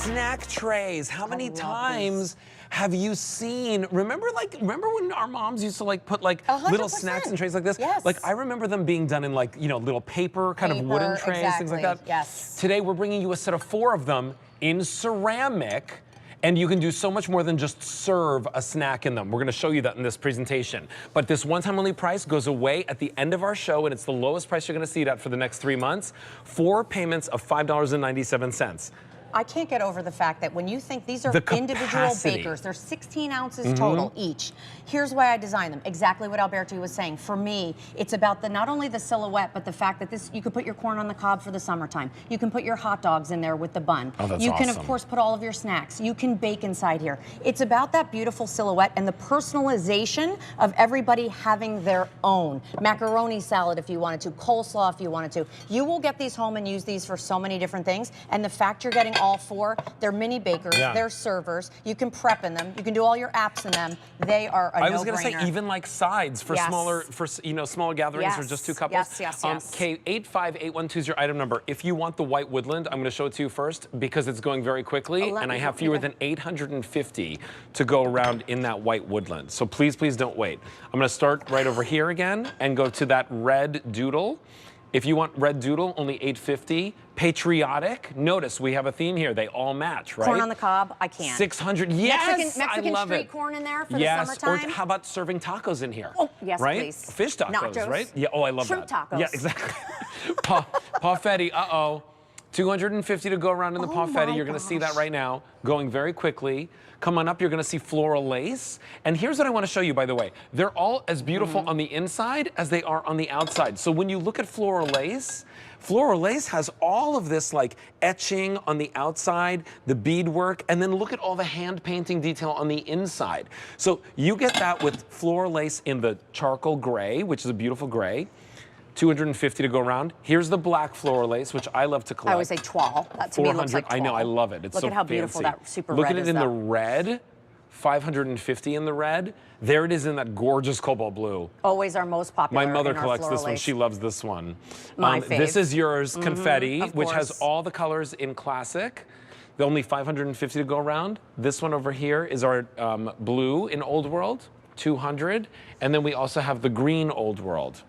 Snack trays. How many times have you seen, remember when our moms used to like put like 100%. little snacks in trays like this? Yes. Like I remember them being done in like, you know, little paper kind of wooden trays, things like that. Yes. Today we're bringing you a set of 4 of them in ceramic. And you can do so much more than just serve a snack in them. We're gonna show you that in this presentation. But this one-time only price goes away at the end of our show, and it's the lowest price you're gonna see it at for the next 3 months. 4 payments of $5.97. I can't get over the fact that when you think these are individual bakers, they're 16 ounces total each. Here's why I designed them. Exactly what Alberti was saying. For me, it's about not only the silhouette, but the fact that this, you could put your corn on the cob for the summertime. You can put your hot dogs in there with the bun. Oh, that's you can, awesome. of course, put all of your snacks. You can bake inside here. It's about that beautiful silhouette and the personalization of everybody having their own. Macaroni salad if you wanted to, coleslaw if you wanted to. You will get these home and use these for so many different things. And the fact you're getting all 4, they're mini bakers, they're servers. You can prep in them. You can do all your apps in them. They are a no-brainer. I was going to say even like sides for smaller, smaller gatherings or just 2 couples. Yes. K858120 is your item number. If you want the white woodland, I'm going to show it to you first because it's going very quickly, and I have fewer than 850 to go around in that white woodland. So please, please don't wait. I'm going to start right over here again and go to that red doodle. If you want red doodle, only 850. Patriotic. Notice we have a theme here. They all match, right? Corn on the cob, I can't. 600. Yes, Mexican I love street it. corn in there for the summertime. Or how about serving tacos in here? Oh, yes, right? please. Fish tacos, Nachos. right? Yeah. Oh, I love Shrimp that. tacos. Yeah, exactly. Parfetti. Uh-oh. 250 to go around in the parfetti. You're going to see that right now, going very quickly. Come on up, you're gonna see floral lace. And here's what I wanna show you, by the way. They're all as beautiful on the inside as they are on the outside. So when you look at floral lace has all of this like etching on the outside, the beadwork, and then look at all the hand painting detail on the inside. So you get that with floral lace in the charcoal gray, which is a beautiful gray. 250 to go around. Here's the black floral lace, which I love to collect. I always say toile. That to me looks like toile. I know, I love it. It's so Look at how beautiful fancy. that super Look red at is, it in though. the red. 550 in the red. There it is in that gorgeous cobalt blue. Always our most popular. My mother in our collects this floral one. lace. She loves this one. My fave. This is yours, confetti, which has course. all the colors in classic. The only 550 to go around. This one over here is our blue in Old World, 200. And then we also have the green Old World.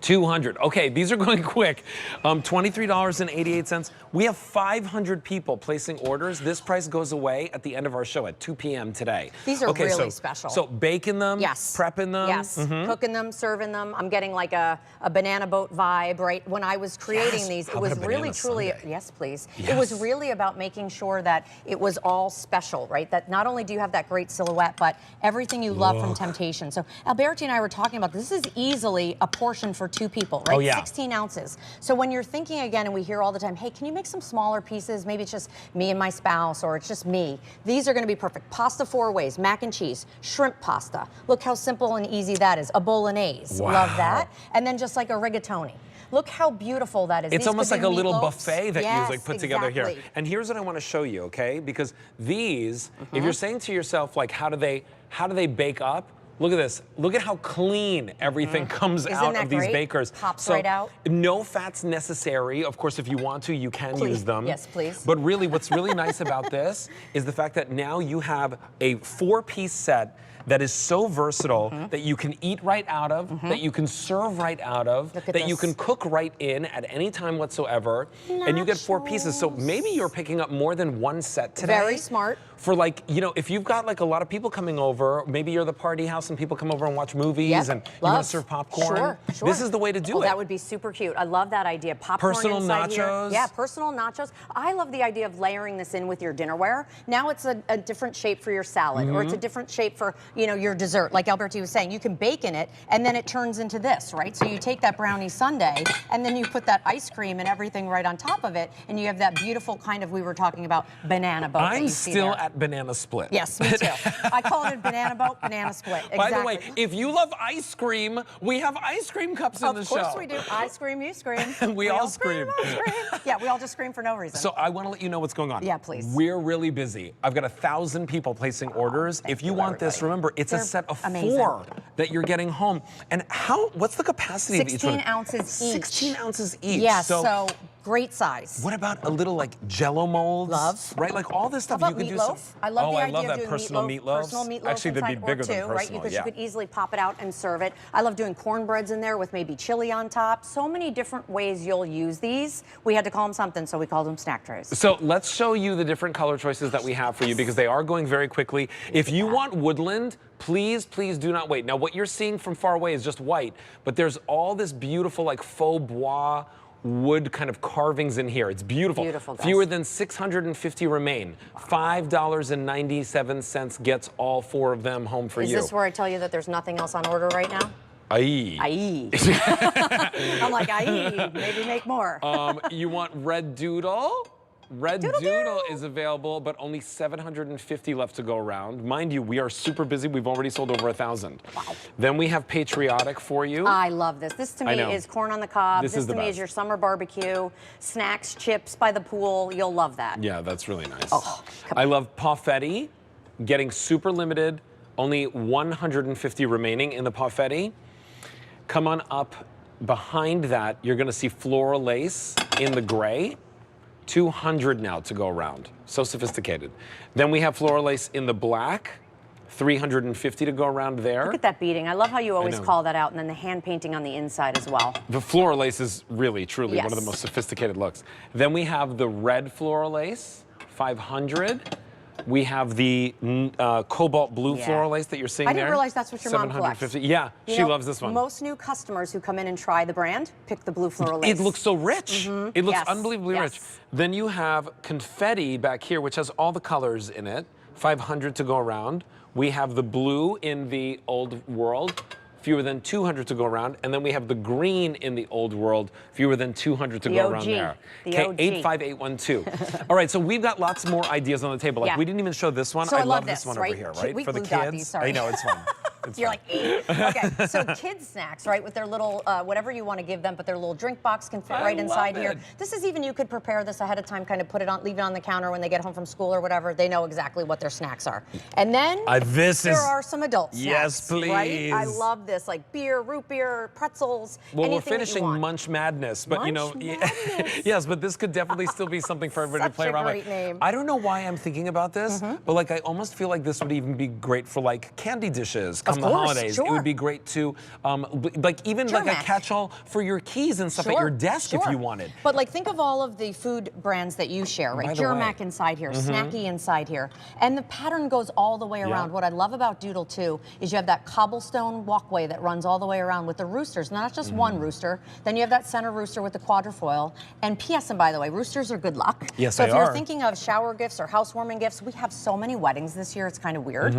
200. Okay, these are going quick. $23.88. We have 500 people placing orders. This price goes away at the end of our show at 2 p.m. today. These are really special. So baking them, prepping them. Yes, cooking them, serving them. I'm getting like a banana boat vibe, right? When I was creating these, it was really, truly, yes, please. Yes. It was really about making sure that it was all special, right? That not only do you have that great silhouette, but everything you love from Temp-tations. So Alberti and I were talking about this is easily a portion for 2 people, right? Oh, yeah. 16 ounces. So when you're thinking again, and we hear all the time, hey, can you make some smaller pieces? Maybe it's just me and my spouse, or it's just me. These are gonna be perfect. Pasta 4 ways, mac and cheese, shrimp pasta. Look how simple and easy that is. A bolognese, love that. And then just like a rigatoni. Look how beautiful that is. It's almost like a little meatloafs. buffet that you like put together here. Exactly. And here's what I want to show you, okay? Because these, if you're saying to yourself, like, how do they bake up? Look at this. Look at how clean everything comes out of these bakers. Pops right out. No fats necessary. Of course, if you want to, you can use them. Yes, please. But really, what's really nice about this is the fact that now you have a 4-piece set that is so versatile that you can eat right out of, that you can serve right out of, that you can cook right in at any time whatsoever, and you get 4 pieces. So maybe you're picking up more than 1 set today. Very smart. For like, you know, if you've got like a lot of people coming over, maybe you're the party house and people come over and watch movies and you want to serve popcorn. Sure. This is the way to do it. That would be super cute. I love that idea. Popcorn personal inside nachos. Here. Yeah, personal nachos. I love the idea of layering this in with your dinnerware. Now it's a different shape for your salad, or it's a different shape for, you know, your dessert. Like Alberti was saying, you can bake in it and then it turns into this, right? So you take that brownie sundae and then you put that ice cream and everything right on top of it, and you have that beautiful kind of, we were talking about, banana boat. I'm still at banana split. Yes, me too. I call it a banana boat, banana split. Exactly. By the way, if you love ice cream, we have ice cream cups in the show. Of course we do. I scream, you scream. we all scream. Yeah, we all just scream for no reason. So I want to let you know what's going on. Yeah, please. We're really busy. I've got 1,000 people placing orders. If you want this, remember, it's a set of 4 that you're getting home. And what's the capacity of each one? 16 ounces each. 16 ounces each. Yes, so Great size. What about a little like Jello molds? Love. Right, like all this stuff How you about could meatloaf? do. I love the I idea love of that doing personal meatloafs. Personal meatloaf Actually, they'd be inside, bigger or two, than right? personal. Because Yeah. you could easily pop it out and serve it. I love doing cornbreads in there with maybe chili on top. So many different ways you'll use these. We had to call them something, so we called them snack trays. So let's show you the different color choices that we have for you because they are going very quickly. If you want woodland, please, please do not wait. Now, what you're seeing from far away is just white, but there's all this beautiful like faux bois wood kind of carvings in here. It's beautiful. Beautiful, guys. Fewer than 650 remain. $5.97 gets all 4 of them home for you. Is this where I tell you that there's nothing else on order right now? Aye. Aye. I'm like, aye, maybe make more. You want Red Doodle? Red Doodle is available, but only 750 left to go around. Mind you, we are super busy. We've already sold over 1,000. Wow. Then we have Patriotic for you. I love this. This to me is corn on the cob. This is to the me best. is your summer barbecue, snacks, chips by the pool. You'll love that. Yeah, that's really nice. Oh, I love Paffetti, getting super limited. Only 150 remaining in the Paffetti. Come on up behind that. You're going to see floral lace in the gray. 200 now to go around. So sophisticated. Then we have floral lace in the black. 350 to go around there. Look at that beading. I love how you always know. call that out, and then the hand painting on the inside as well. The floral lace is really, truly one of the Yes. most sophisticated looks. Then we have the red floral lace, 500. We have the cobalt blue floral lace that you're seeing I there. didn't realize that's what your mom collects. 750. Yeah, You she know, loves this one. Most new customers who come in and try the brand pick the blue floral lace. It looks so rich. It looks Yes. unbelievably rich. Yes. Then you have confetti back here, which has all the colors in it. 500 to go around. We have the blue in the old world. Fewer than 200 to go around. And then we have the green in the old world, fewer than 200 to go around OG. there. The Okay, OG. 85812. All right, so we've got lots more ideas on the table. Like, Yeah. we didn't even show this one. So I love love this this, one right? over here, right? We For the glue dot kids. these, sorry. I know, it's fun. It's You're fun. like, okay, so kids snacks, right, with their little, whatever you want to give them, but their little drink box can fit I right love inside here. it. This is even, you could prepare this ahead of time, kind of put it on, leave it on the counter when they get home from school or whatever. They know exactly what their snacks are. And then there are some adult snacks. Yes, please. Right? I love this, like beer, root beer, pretzels, Well, we're anything that you finishing want. Munch Madness, but you know, Munch Madness. yes, but this could definitely still be something for everybody to Such play a around great with. name. I don't know why I'm thinking about this, but like I almost feel like this would even be great for like candy dishes come the course, holidays. It sure. would be great to, like even like a Germac. catch-all for your keys and stuff at your desk if you wanted. But like think of all of the food brands that you share, right? By the way. Germac inside here, Snacky inside here. And the pattern goes all the way around. What I love about Doodle too is you have that cobblestone walkway that runs all the way around with the roosters. Not just one rooster. Then you have that center rooster with the quadrifoil. And P.S. and by the way, roosters are good luck. Yes, so they if you're are. thinking of shower gifts or housewarming gifts, we have so many weddings this year, it's kind of weird.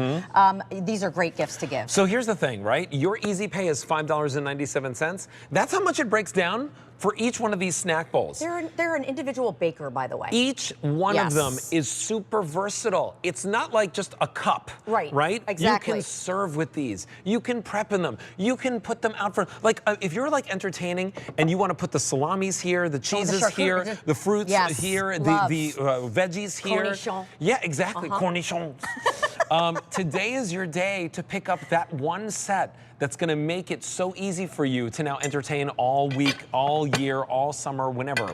These are great gifts to give. So here's the thing, right? Your easy pay is $5.97. That's how much it breaks down for each one of these snack bowls. They're an individual baker, by the way. Each one of them Yes. is super versatile. It's not like just a cup, Right, Right? exactly. You can serve with these. You can prep in them. You can put them out for, like, if you're like entertaining and you want to put the salamis here, the cheeses here, charcuterie. the fruits Yes, here, love. the veggies here. Cornichon. Yeah, exactly. Cornichons. Today is your day to pick up that one set that's going to make it so easy for you to now entertain all week, all year, all summer, whenever.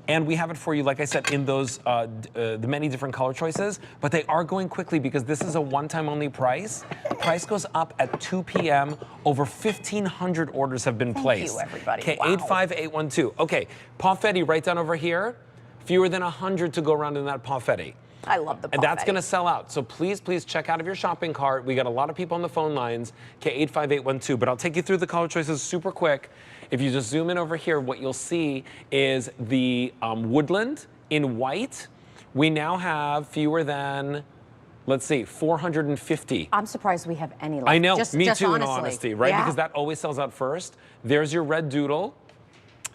And we have it for you, like I said, in those the many different color choices, but they are going quickly because this is a one-time only price. Price goes up at 2 p.m. Over 1,500 orders have been placed. Thank you, everybody. Okay, Wow. 85812. Okay, Paffetti right down over here. Fewer than 100 to go around in that Paffetti. I love the And that's Paffetti. going to sell out. So please, please check out of your shopping cart. We got a lot of people on the phone lines, K85812. But I'll take you through the color choices super quick. If you just zoom in over here, what you'll see is the woodland in white. We now have fewer than, let's see, 450. I'm surprised we have any left. I know, just, me just too, honestly. in all honesty, right? Yeah. Because that always sells out first. There's your red doodle,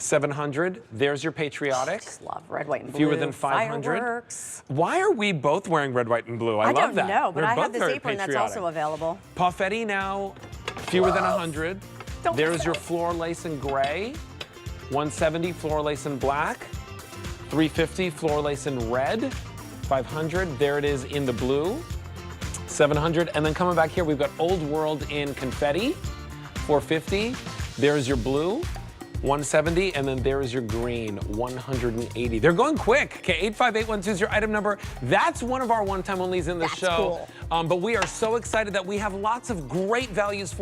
700. There's your patriotic. Just love red, white, and blue. Fewer than 500. Fireworks. Why are we both wearing red, white, and blue? I love don't that. know, but We're I both have this very apron that's patriotic. also available. Paffetti now, fewer than 100. Don't There's say. your floor lace in gray, 170 floor lace in black, 350 floor lace in red, 500. There it is in the blue, 700. And then coming back here, we've got Old World in confetti, 450. There's your blue, 170, and then there is your green, 180. They're going quick. Okay, 858122 is your item number. That's one of our one-time onlys in the show. Cool. But we are so excited that we have lots of great values for